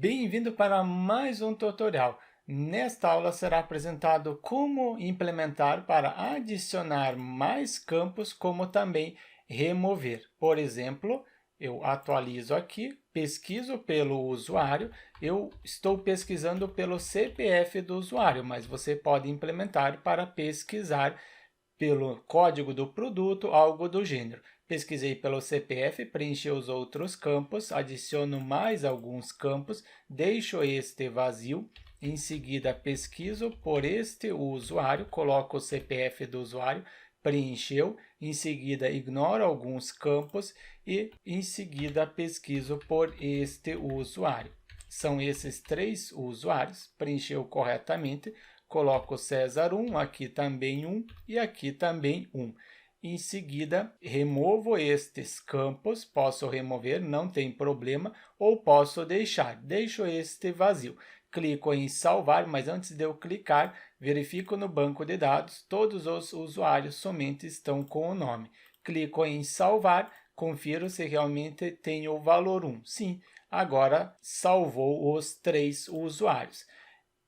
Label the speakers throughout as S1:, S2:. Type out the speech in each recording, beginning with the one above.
S1: Bem-vindo para mais um tutorial. Nesta aula será apresentado como implementar para adicionar mais campos, como também remover. Por exemplo, eu atualizo aqui, pesquiso pelo usuário, eu estou pesquisando pelo CPF do usuário, mas você pode implementar para pesquisar pelo código do produto, algo do gênero. Pesquisei pelo CPF, preenchi os outros campos, adiciono mais alguns campos, deixo este vazio, em seguida pesquiso por este usuário, coloco o CPF do usuário, preencheu, em seguida ignoro alguns campos e em seguida pesquiso por este usuário. São esses três usuários, preencheu corretamente, coloco César 1, aqui também 1 e aqui também 1. Em seguida, removo estes campos, posso remover, não tem problema, ou posso deixo este vazio. Clico em salvar, mas antes de eu clicar, verifico no banco de dados, todos os usuários somente estão com o nome. Clico em salvar, confiro se realmente tem o valor 1. Sim, agora salvou os três usuários.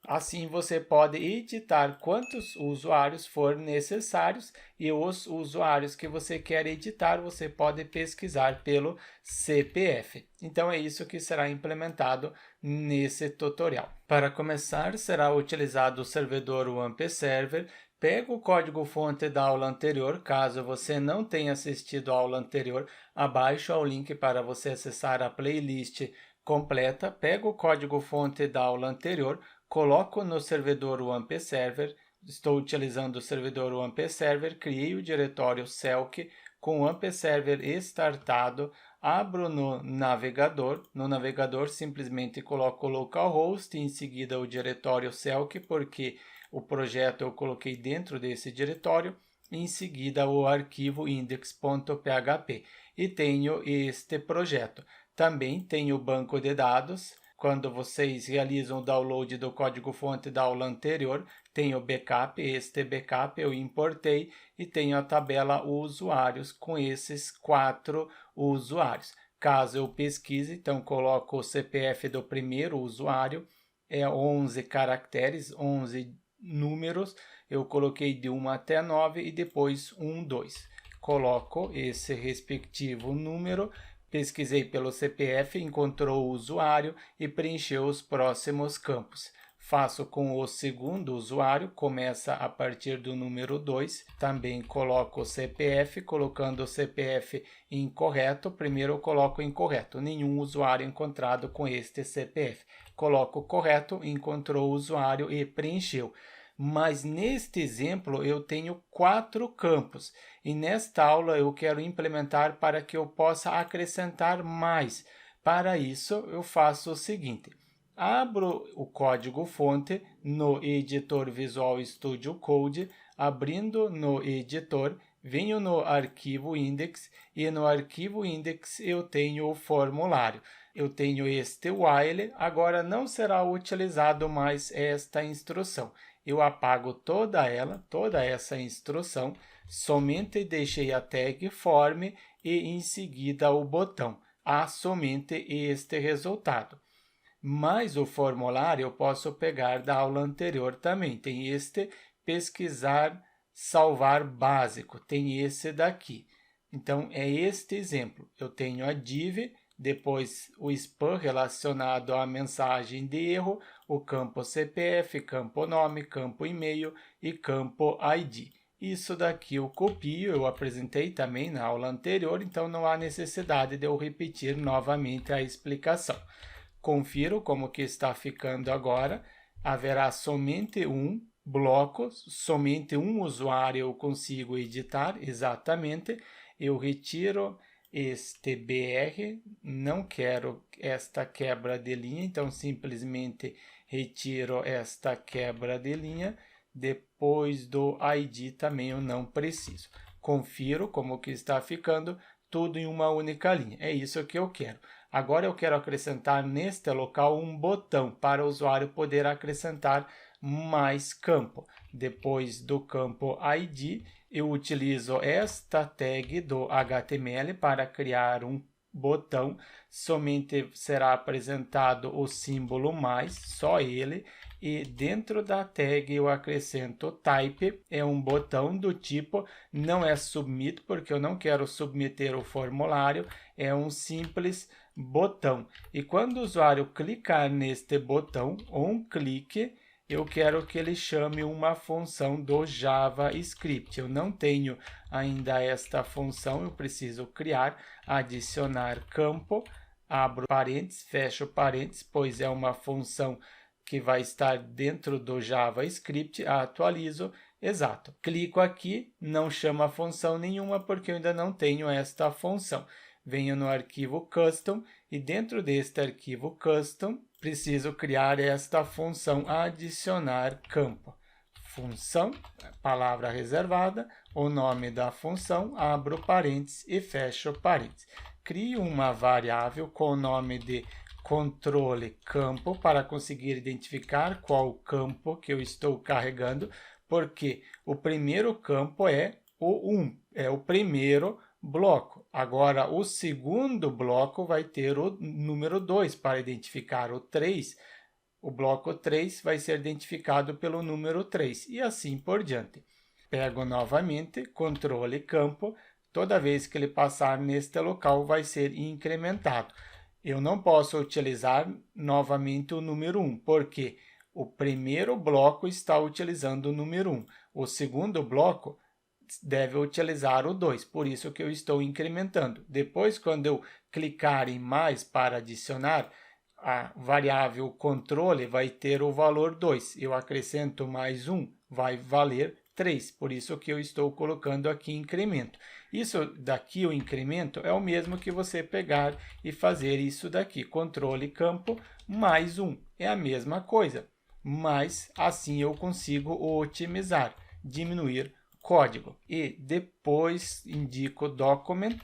S1: Assim, você pode editar quantos usuários for necessários e os usuários que você quer editar, você pode pesquisar pelo CPF. Então, é isso que será implementado nesse tutorial. Para começar, será utilizado o servidor WAMP Server. Pega o código-fonte da aula anterior, caso você não tenha assistido a aula anterior, abaixo há o link para você acessar a playlist completa. Pega o código-fonte da aula anterior, coloco no servidor WAMP Server, estou utilizando o servidor WAMP Server, criei o diretório Selk com o WAMP Server startado, abro no navegador simplesmente coloco localhost, em seguida o diretório Selk, porque o projeto eu coloquei dentro desse diretório, em seguida o arquivo index.php e tenho este projeto. Também tenho o banco de dados. Quando vocês realizam o download do código-fonte da aula anterior, tem o backup, este backup eu importei e tenho a tabela usuários com esses 4 usuários. Caso eu pesquise, então coloco o CPF do primeiro usuário, é 11 caracteres, 11 números, eu coloquei de 1 até 9 e depois 1, 2. Coloco esse respectivo número, pesquisei pelo CPF, encontrou o usuário e preencheu os próximos campos. Faço com o segundo usuário, começa a partir do número 2. Também coloco o CPF, colocando o CPF incorreto. Primeiro eu coloco incorreto, nenhum usuário encontrado com este CPF. Coloco correto, encontrou o usuário e preencheu. Mas neste exemplo eu tenho 4 campos e nesta aula eu quero implementar para que eu possa acrescentar mais. Para isso eu faço o seguinte: abro o código-fonte no editor Visual Studio Code, abrindo no editor, venho no arquivo index e no arquivo index eu tenho o formulário. Eu tenho este while, agora não será utilizado mais esta instrução. Eu apago toda essa instrução, somente deixei a tag form e em seguida o botão. Há somente este resultado. Mas o formulário eu posso pegar da aula anterior também. Tem este pesquisar, salvar básico, tem esse daqui. Então, é este exemplo. Eu tenho a div, depois o spam relacionado à mensagem de erro, o campo CPF, campo nome, campo e-mail e campo ID. Isso daqui eu copio, eu apresentei também na aula anterior, então não há necessidade de eu repetir novamente a explicação. Confiro como que está ficando agora. Haverá somente um bloco, somente um usuário eu consigo editar, exatamente. Eu retiro este BR, não quero esta quebra de linha, então simplesmente retiro esta quebra de linha. Depois do ID também eu não preciso. Confiro como que está ficando, tudo em uma única linha. É isso que eu quero. Agora eu quero acrescentar neste local um botão para o usuário poder acrescentar mais campo. Depois do campo ID, eu utilizo esta tag do HTML para criar um botão, somente será apresentado o símbolo mais, só ele, e dentro da tag eu acrescento type, é um botão do tipo, não é submit, porque eu não quero submeter o formulário, é um simples botão. E quando o usuário clicar neste botão, um clique, eu quero que ele chame uma função do JavaScript. Eu não tenho ainda esta função, eu preciso criar, adicionar campo, abro parênteses, fecho parênteses, pois é uma função que vai estar dentro do JavaScript, atualizo, exato. Clico aqui, não chama função nenhuma porque eu ainda não tenho esta função. Venho no arquivo custom e dentro deste arquivo custom, preciso criar esta função adicionar campo. Função, palavra reservada, o nome da função, abro parênteses e fecho parênteses. Crio uma variável com o nome de controle campo para conseguir identificar qual campo que eu estou carregando, porque o primeiro campo é o 1, é o primeiro bloco. Agora, o segundo bloco vai ter o número 2 para identificar o 3. O bloco 3 vai ser identificado pelo número 3 e assim por diante. Pego novamente, controle campo, toda vez que ele passar neste local vai ser incrementado. Eu não posso utilizar novamente o número 1, porque o primeiro bloco está utilizando o número 1. O segundo bloco deve utilizar o 2, por isso que eu estou incrementando. Depois, quando eu clicar em mais para adicionar, a variável controle vai ter o valor 2. Eu acrescento mais 1, vai valer 3. Por isso que eu estou colocando aqui incremento. Isso daqui, o incremento, é o mesmo que você pegar e fazer isso daqui. Controle campo mais 1. É a mesma coisa, mas assim eu consigo otimizar, diminuir código. E depois indico document,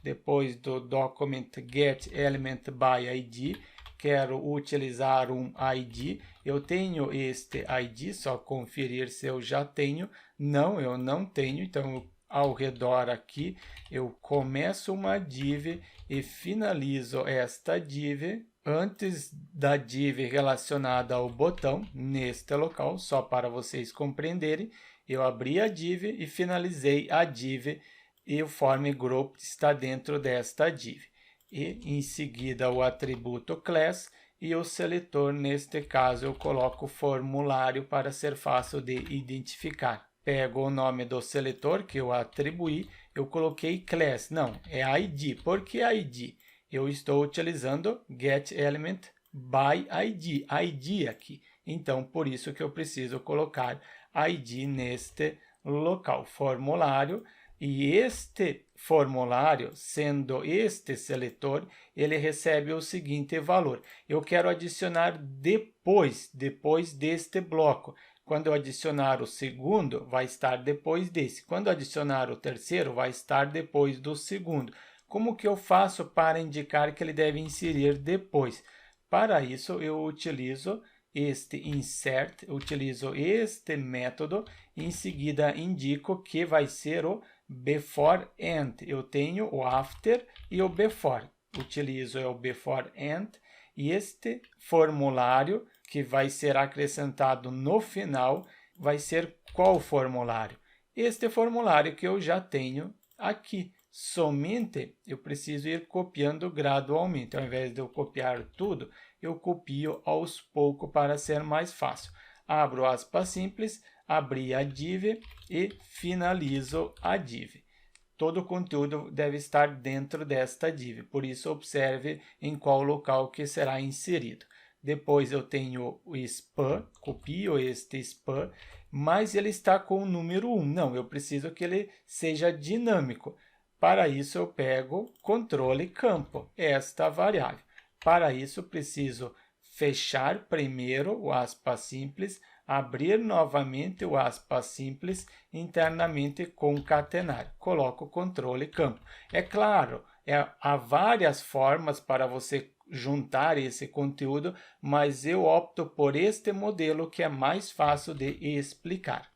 S1: depois do document get element by ID, quero utilizar um ID, eu tenho este ID, só conferir se eu já tenho, não, eu não tenho, então ao redor aqui eu começo uma div e finalizo esta div antes da div relacionada ao botão, neste local, só para vocês compreenderem, eu abri a div e finalizei a div e o form group está dentro desta div. E em seguida o atributo class e o seletor, neste caso eu coloco formulário para ser fácil de identificar. Pego o nome do seletor que eu atribuí, eu coloquei class, não, é ID. Por que ID? Eu estou utilizando getElement by ID, ID aqui. Então, por isso que eu preciso colocar ID neste local, formulário. E este formulário, sendo este seletor, ele recebe o seguinte valor. Eu quero adicionar depois deste bloco. Quando eu adicionar o segundo, vai estar depois desse. Quando adicionar o terceiro, vai estar depois do segundo. Como que eu faço para indicar que ele deve inserir depois? Para isso, eu utilizo este insert, utilizo este método, em seguida indico que vai ser o before and. Eu tenho o after e o before. Utilizo o before and e este formulário que vai ser acrescentado no final vai ser qual formulário? Este formulário que eu já tenho aqui. Somente eu preciso ir copiando gradualmente. Ao invés de eu copiar tudo, eu copio aos poucos para ser mais fácil. Abro aspas simples, abri a div e finalizo a div. Todo o conteúdo deve estar dentro desta div, por isso observe em qual local que será inserido. Depois eu tenho o span, copio este span, mas ele está com o número 1. Não, eu preciso que ele seja dinâmico. Para isso eu pego controle campo, esta variável. Para isso preciso fechar primeiro o aspas simples, abrir novamente o aspas simples, internamente concatenar. Coloco controle campo. É claro, há várias formas para você juntar esse conteúdo, mas eu opto por este modelo que é mais fácil de explicar.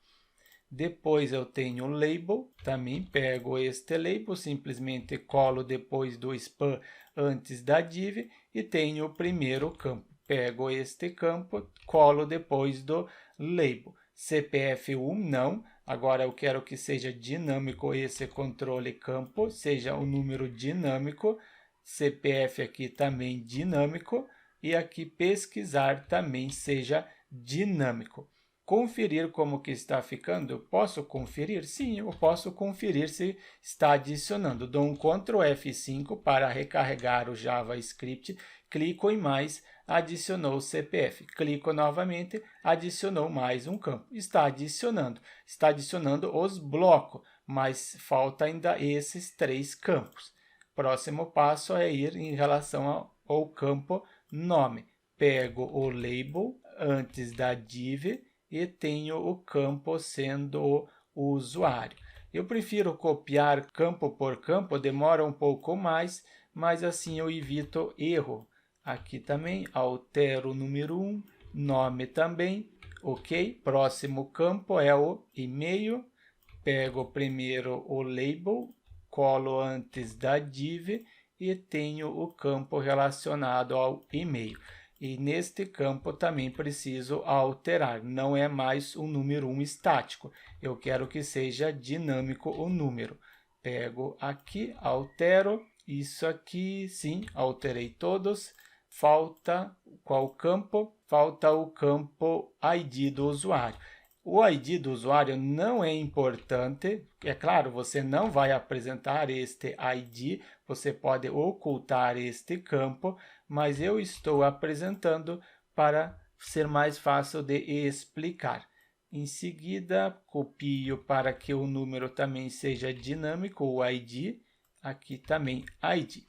S1: Depois eu tenho o label, também pego este label, simplesmente colo depois do span antes da div e tenho o primeiro campo. Pego este campo, colo depois do label. CPF1 não, agora eu quero que seja dinâmico esse controle campo, seja o número dinâmico, CPF aqui também dinâmico e aqui pesquisar também seja dinâmico. Conferir como que está ficando? Eu posso conferir? Sim, eu posso conferir se está adicionando. Dou um Ctrl F5 para recarregar o JavaScript, clico em mais, adicionou o CPF. Clico novamente, adicionou mais um campo. Está adicionando os blocos, mas falta ainda esses 3 campos. Próximo passo é ir em relação ao campo nome. Pego o label antes da div e tenho o campo sendo o usuário. Eu prefiro copiar campo por campo, demora um pouco mais, mas assim eu evito erro. Aqui também altero o número 1, nome também, ok? Próximo campo é o e-mail, pego primeiro o label, colo antes da div e tenho o campo relacionado ao e-mail. E neste campo também preciso alterar, não é mais um número 1 estático, eu quero que seja dinâmico o número. Pego aqui, altero, isso aqui, sim, alterei todos. Falta qual campo? Falta o campo ID do usuário. O ID do usuário não é importante, é claro, você não vai apresentar este ID, você pode ocultar este campo, mas eu estou apresentando para ser mais fácil de explicar. Em seguida, copio para que o número também seja dinâmico, o ID, aqui também ID.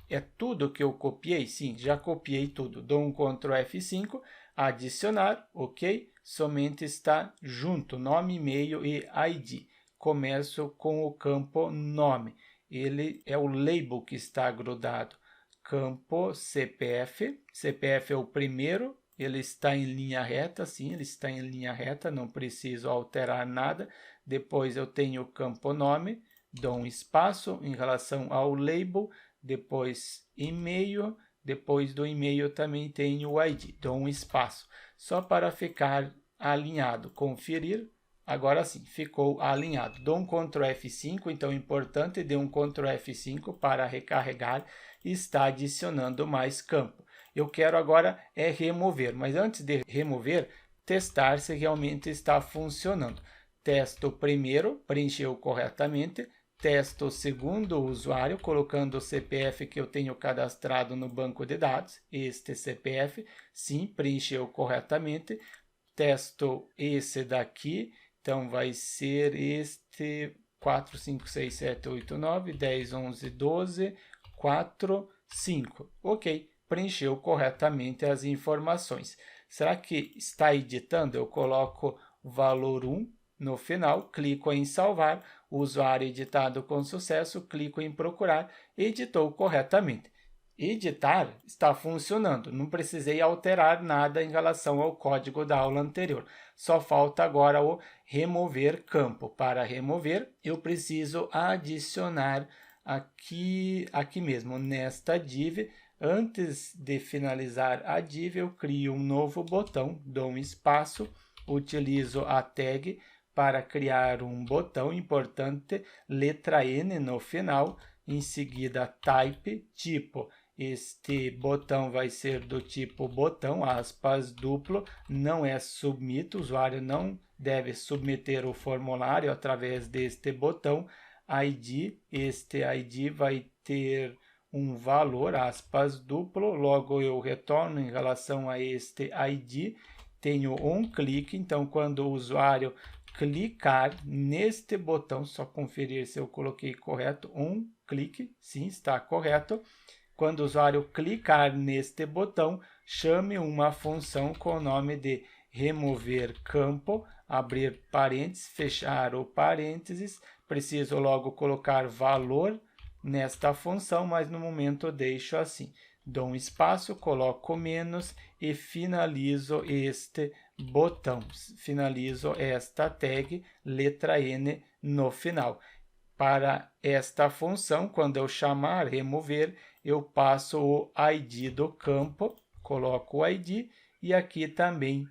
S1: É tudo que eu copiei? Sim, já copiei tudo. Dou um Ctrl F5, adicionar, ok? Somente está junto, nome, e-mail e ID. Começo com o campo nome. Ele é o label que está grudado. Campo CPF. CPF é o primeiro. Ele está em linha reta, sim, ele está em linha reta, não preciso alterar nada. Depois eu tenho o campo nome, dou um espaço em relação ao label, depois e-mail, depois do e-mail também tenho o ID, dou um espaço, só para ficar alinhado. Conferir, agora sim, ficou alinhado. Dou um Ctrl F5, então é importante, dê um Ctrl F5 para recarregar e está adicionando mais campo. Eu quero agora remover, mas antes de remover, testar se realmente está funcionando. Testo o primeiro, preencheu corretamente. Testo o segundo usuário, colocando o CPF que eu tenho cadastrado no banco de dados. Este CPF, sim, preencheu corretamente. Testo esse daqui, então vai ser este 4, 5, 6, 7, 8, 9, 10, 11, 12, 4, 5. Ok, preencheu corretamente as informações. Será que está editando? Eu coloco o valor 1 no final, clico em salvar, usuário editado com sucesso, clico em procurar, editou corretamente. Editar está funcionando, não precisei alterar nada em relação ao código da aula anterior. Só falta agora o remover campo. Para remover, eu preciso adicionar aqui mesmo, nesta div. Antes de finalizar a div, eu crio um novo botão, dou um espaço, utilizo a tag para criar um botão importante, letra N no final, em seguida type, tipo. Este botão vai ser do tipo botão, aspas, duplo, não é submit, o usuário não deve submeter o formulário através deste botão. ID, este ID vai ter um valor, aspas, duplo, logo eu retorno em relação a este ID, tenho um clique, então quando o usuário clicar neste botão, só conferir se eu coloquei correto, um clique, sim, está correto. Quando o usuário clicar neste botão, chame uma função com o nome de remover campo, abrir parênteses, fechar o parênteses. Preciso logo colocar valor nesta função, mas no momento eu deixo assim. dou um espaço, coloco menos e finalizo este botão. Finalizo esta tag letra N no final. Para esta função, quando eu chamar remover, eu passo o ID do campo, coloco o ID e aqui também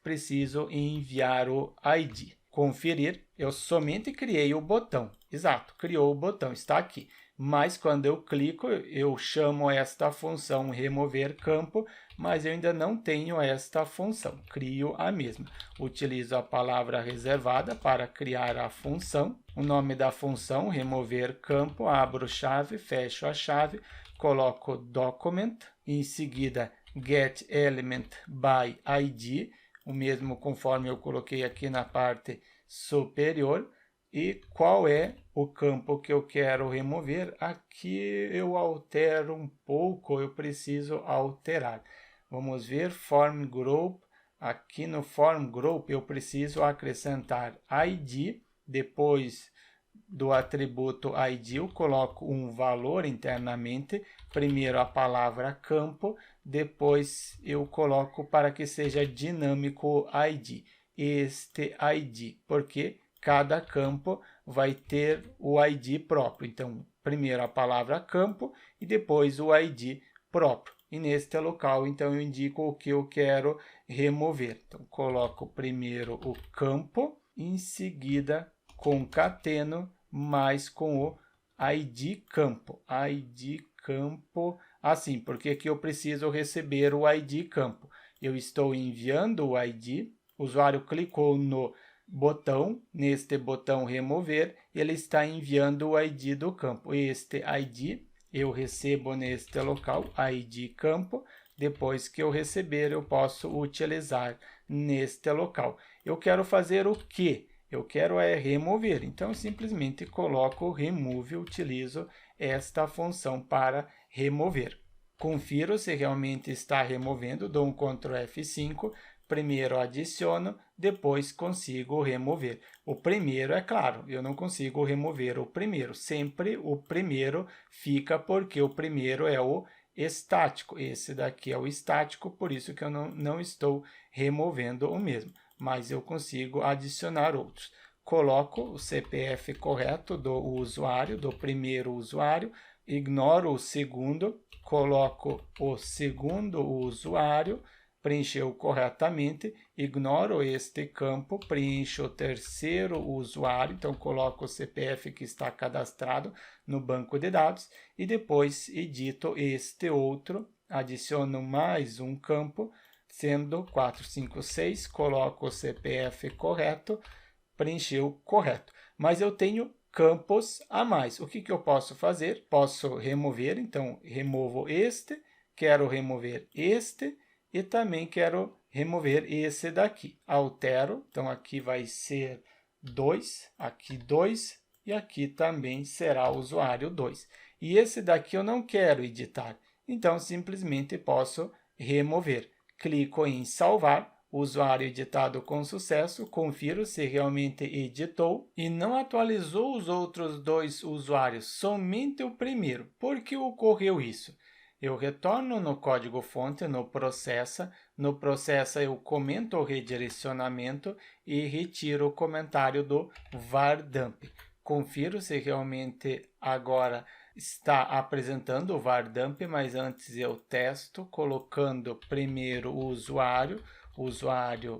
S1: preciso enviar o ID. Conferir, eu somente criei o botão. Exato, criou o botão, está aqui. Mas quando eu clico, eu chamo esta função remover campo, mas eu ainda não tenho esta função. Crio a mesma. Utilizo a palavra reservada para criar a função. O nome da função, remover campo, abro chave, fecho a chave, coloco document, em seguida get element by ID, o mesmo conforme eu coloquei aqui na parte superior. E qual é o campo que eu quero remover? Aqui eu altero um pouco, eu preciso alterar. Vamos ver, form group. Aqui no form group eu preciso acrescentar ID, depois do atributo ID eu coloco um valor internamente, primeiro a palavra campo, depois eu coloco para que seja dinâmico ID, este ID, porque cada campo vai ter o ID próprio. Então, primeiro a palavra campo e depois o ID próprio. E neste local, então, eu indico o que eu quero remover. Então, coloco primeiro o campo, em seguida concateno mais com o ID campo. ID campo, assim, porque aqui eu preciso receber o ID campo. Eu estou enviando o ID, o usuário clicou no botão, neste botão remover, ele está enviando o ID do campo. Este ID eu recebo neste local, ID campo. Depois que eu receber, eu posso utilizar neste local. Eu quero fazer o quê? Eu quero remover, então eu simplesmente coloco remove, utilizo esta função para remover. Confiro se realmente está removendo, dou um Ctrl F5, primeiro adiciono, depois consigo remover. O primeiro, é claro, eu não consigo remover o primeiro, sempre o primeiro fica porque o primeiro é o estático, esse daqui é o estático, por isso que eu não estou removendo o mesmo. Mas eu consigo adicionar outros. Coloco o CPF correto do usuário, do primeiro usuário, ignoro o segundo, coloco o segundo usuário, preencheu corretamente, ignoro este campo, preencho o terceiro usuário, então coloco o CPF que está cadastrado no banco de dados e depois edito este outro, adiciono mais um campo, sendo 456, coloco o CPF correto, preencheu correto. Mas eu tenho campos a mais. O que eu posso fazer? Posso remover, então removo este, quero remover este e também quero remover esse daqui. Altero, então aqui vai ser 2, aqui 2 e aqui também será usuário 2. E esse daqui eu não quero editar, então simplesmente posso remover. Clico em salvar, usuário editado com sucesso, confiro se realmente editou e não atualizou os outros dois usuários, somente o primeiro. Por que ocorreu isso? Eu retorno no código-fonte, no processa eu comento o redirecionamento e retiro o comentário do var_dump. Confiro se realmente agora está apresentando o var_dump, mas antes eu testo colocando primeiro o usuário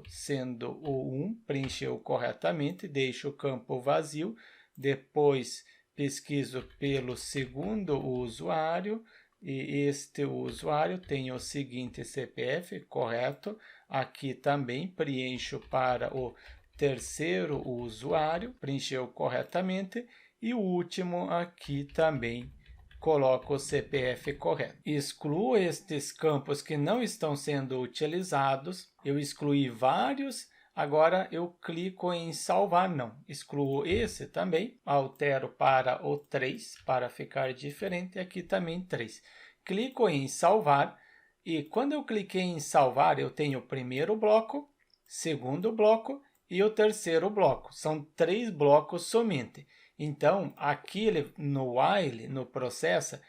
S1: sendo o 1, preencheu corretamente, deixo o campo vazio, depois pesquiso pelo segundo usuário, e este usuário tem o seguinte CPF, correto, aqui também preencho para o terceiro usuário, preencheu corretamente, e o último aqui também coloco o CPF correto. Excluo estes campos que não estão sendo utilizados, eu excluí vários, agora eu clico em salvar, não. Excluo esse também, altero para o 3, para ficar diferente, aqui também 3. Clico em salvar, e quando eu cliquei em salvar, eu tenho o primeiro bloco, segundo bloco e o terceiro bloco. São 3 blocos somente. Então, aqui no while, no processa,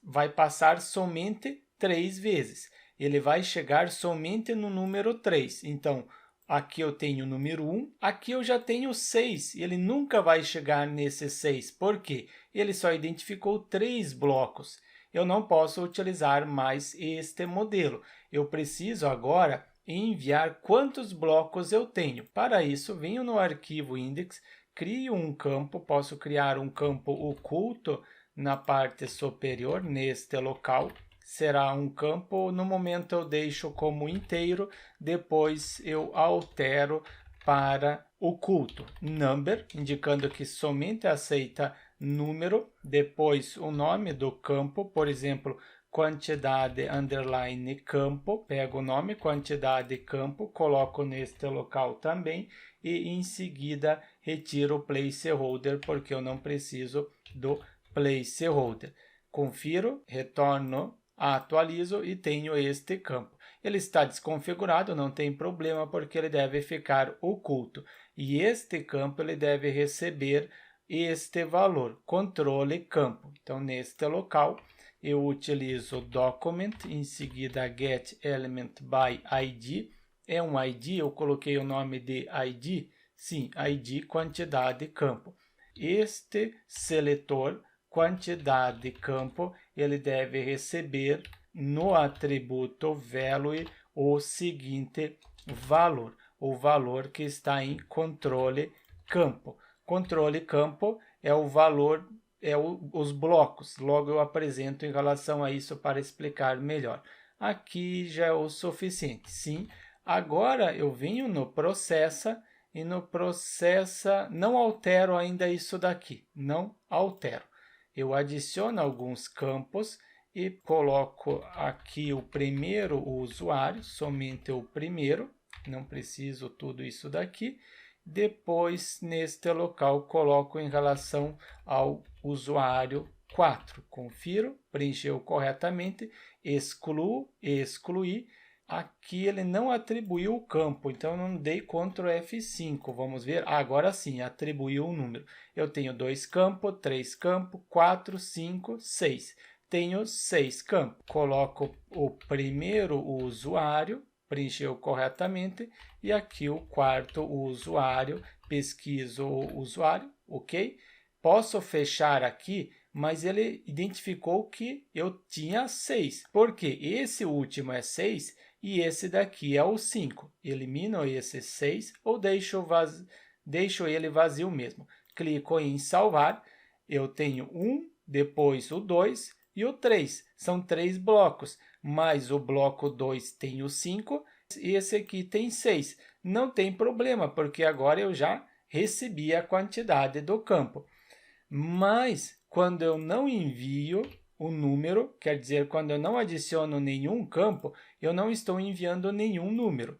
S1: vai passar somente 3 vezes. Ele vai chegar somente no número 3. Então, aqui eu tenho o número 1, aqui eu já tenho 6. Ele nunca vai chegar nesse 6. Por quê? Ele só identificou 3 blocos. Eu não posso utilizar mais este modelo. Eu preciso agora enviar quantos blocos eu tenho. Para isso, venho no arquivo index, crio um campo, posso criar um campo oculto na parte superior, neste local. Será um campo, no momento eu deixo como inteiro, depois eu altero para oculto. Number, indicando que somente aceita número, depois o nome do campo, por exemplo, quantidade underline campo, pego o nome, quantidade campo, coloco neste local também e em seguida retiro o placeholder porque eu não preciso do placeholder. Confiro, retorno, atualizo e tenho este campo. Ele está desconfigurado, não tem problema porque ele deve ficar oculto. E este campo ele deve receber este valor, controle campo. Então, neste local, eu utilizo document, em seguida getElementById. É um ID, eu coloquei o nome de ID? Sim, ID, quantidade, campo. Este seletor, quantidade, campo, ele deve receber no atributo value o seguinte valor, o valor que está em controle campo. Controle campo é o valor, os blocos. Logo eu apresento em relação a isso para explicar melhor. Aqui já é o suficiente. Sim, agora eu venho no processa e no processa não altero ainda isso daqui. Não altero. Eu adiciono alguns campos e coloco aqui o primeiro usuário, somente o primeiro. Não preciso tudo isso daqui. Depois, neste local, coloco em relação ao usuário 4. Confiro, preencheu corretamente, excluo, excluí. Aqui ele não atribuiu o campo, então eu não dei Ctrl F5. Vamos ver, agora sim, atribuiu o número. Eu tenho 2 campos, 3 campos, 4, 5, 6. Tenho 6 campos. Coloco o primeiro usuário, preencheu corretamente, e aqui o quarto usuário, pesquiso o usuário, ok? Posso fechar aqui, mas ele identificou que eu tinha 6, porque esse último é 6 e esse daqui é o 5. Elimino esse 6 ou deixo ele vazio mesmo. Clico em salvar, eu tenho 1, depois o 2 e o 3. São 3 blocos, mas o bloco 2 tem o 5 e esse aqui tem 6. Não tem problema, porque agora eu já recebi a quantidade do campo. Mas quando eu não envio o número, quer dizer, quando eu não adiciono nenhum campo, eu não estou enviando nenhum número.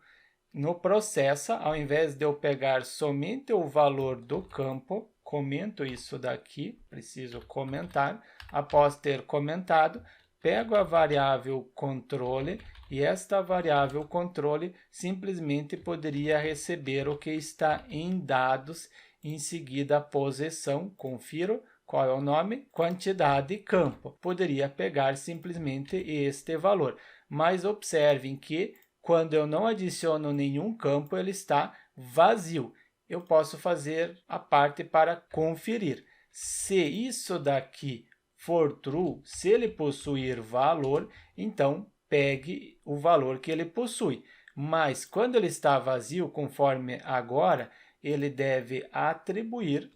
S1: No processa, ao invés de eu pegar somente o valor do campo, comento isso daqui, preciso comentar. Após ter comentado, pego a variável controle e esta variável controle simplesmente poderia receber o que está em dados, em seguida a posição, confiro qual é o nome, quantidade campo. Poderia pegar simplesmente este valor, mas observem que quando eu não adiciono nenhum campo, ele está vazio. Eu posso fazer a parte para conferir. Se isso daqui for true, se ele possuir valor, então pegue o valor que ele possui. Mas quando ele está vazio, conforme agora, ele deve atribuir,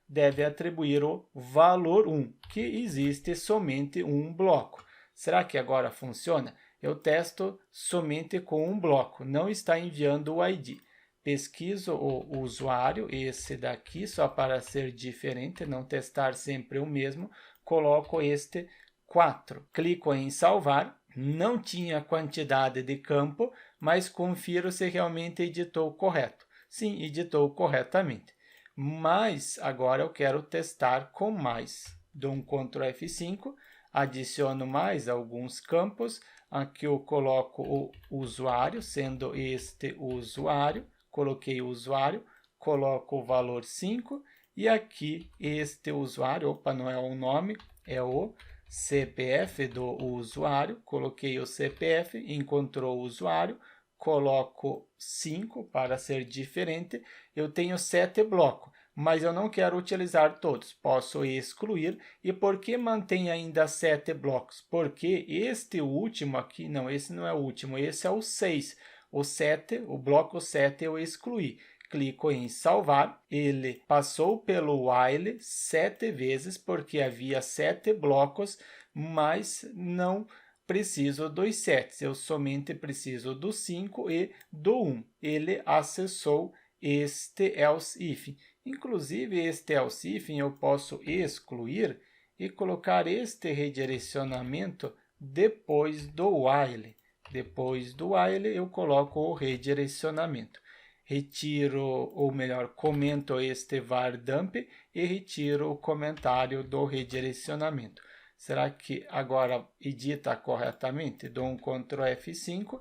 S1: deve atribuir o valor 1, que existe somente um bloco. Será que agora funciona? Eu testo somente com um bloco, não está enviando o ID. Pesquiso o usuário, esse daqui, só para ser diferente, não testar sempre o mesmo, coloco este 4. Clico em salvar, não tinha quantidade de campo, mas confiro se realmente editou correto. Sim, editou corretamente. Mas agora eu quero testar com mais. Dou um Ctrl F5, adiciono mais alguns campos. Aqui eu coloco o usuário, sendo este o usuário. Coloquei o usuário, coloco o valor 5 e aqui este usuário, opa, não é o nome, é o CPF do usuário, coloquei o CPF, encontrou o usuário, coloco 5 para ser diferente, eu tenho 7 blocos, mas eu não quero utilizar todos, posso excluir. E por que mantém ainda 7 blocos? Porque este último aqui, não, esse não é o último, esse é o 6. O 7, o bloco 7 eu excluí. Clico em salvar, ele passou pelo while 7 vezes, porque havia 7 blocos, mas não preciso dos 7, eu somente preciso do 5 e do 1. Ele acessou este else if. Inclusive, este else if eu posso excluir e colocar este redirecionamento depois do while. Depois do while, eu coloco o redirecionamento. Retiro, ou melhor, comento este var dump e retiro o comentário do redirecionamento. Será que agora edita corretamente? Dou um Ctrl F5,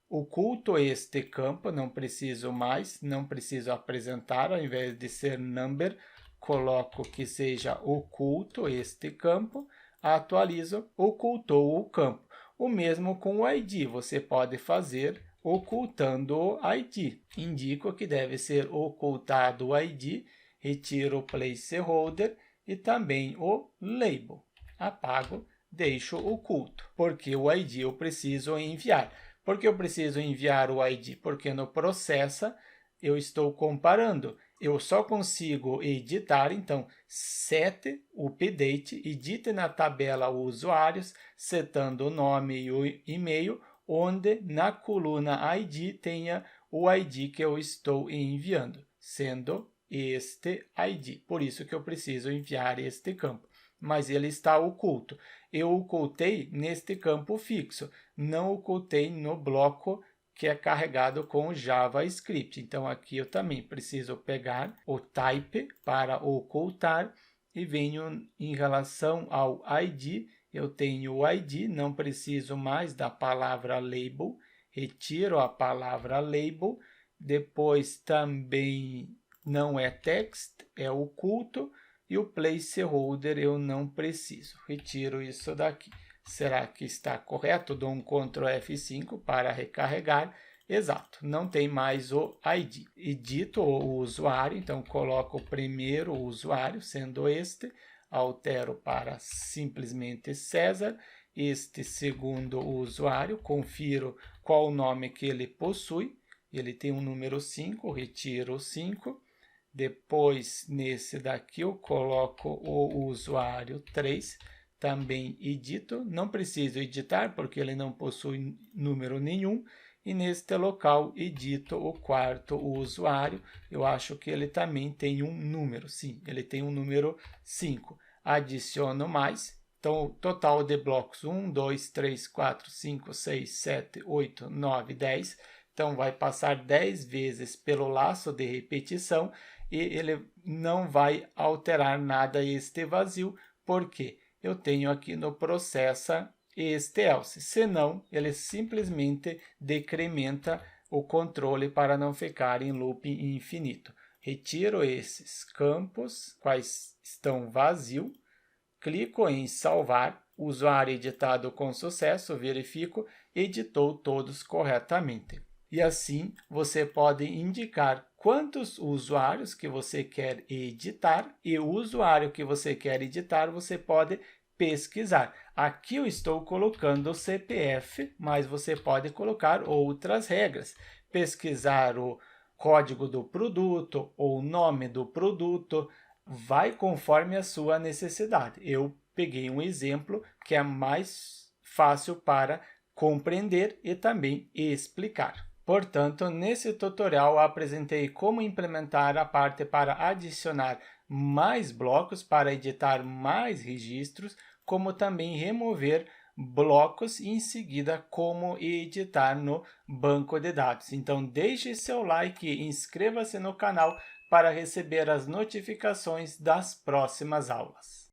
S1: oculto este campo, não preciso mais, não preciso apresentar, ao invés de ser number, coloco que seja oculto este campo, atualizo, ocultou o campo. O mesmo com o ID, você pode fazer ocultando o ID. Indico que deve ser ocultado o ID, retiro o placeholder e também o label. Apago, deixo oculto, porque o ID eu preciso enviar. Por que eu preciso enviar o ID? Porque no processa eu estou comparando. Eu só consigo editar, então, set update, edite na tabela usuários, setando o nome e o e-mail, onde na coluna ID tenha o ID que eu estou enviando, sendo este ID. Por isso que eu preciso enviar este campo. Mas ele está oculto. Eu ocultei neste campo fixo, não ocultei no bloco que é carregado com JavaScript. Então, aqui eu também preciso pegar o type para ocultar e venho em relação ao ID, eu tenho o ID, não preciso mais da palavra label, retiro a palavra label, depois também não é text, é oculto, e o placeholder eu não preciso, retiro isso daqui. Será que está correto? Dou um Ctrl F5 para recarregar. Exato, não tem mais o ID. Edito o usuário, então coloco o primeiro usuário, sendo este, altero para simplesmente César. Este segundo usuário, confiro qual o nome que ele possui. Ele tem um número 5, retiro o 5. Depois, nesse daqui, eu coloco o usuário 3, também edito. Não preciso editar, porque ele não possui número nenhum. E neste local, edito o quarto usuário. Eu acho que ele também tem um número. Sim, ele tem um número 5. Adiciono mais. Então, o total de blocos 1, 2, 3, 4, 5, 6, 7, 8, 9, 10. Então, vai passar 10 vezes pelo laço de repetição e ele não vai alterar nada este vazio, porque eu tenho aqui no processa este else. Senão, ele simplesmente decrementa o controle para não ficar em loop infinito. Retiro esses campos, quais estão vazios, clico em salvar, usuário editado com sucesso, verifico, editou todos corretamente. E assim você pode indicar quantos usuários que você quer editar e o usuário que você quer editar você pode pesquisar. Aqui eu estou colocando o CPF, mas você pode colocar outras regras. Pesquisar o código do produto ou o nome do produto, vai conforme a sua necessidade. Eu peguei um exemplo que é mais fácil para compreender e também explicar. Portanto, nesse tutorial eu apresentei como implementar a parte para adicionar mais blocos, para editar mais registros, como também remover blocos e em seguida como editar no banco de dados. Então, deixe seu like e inscreva-se no canal para receber as notificações das próximas aulas.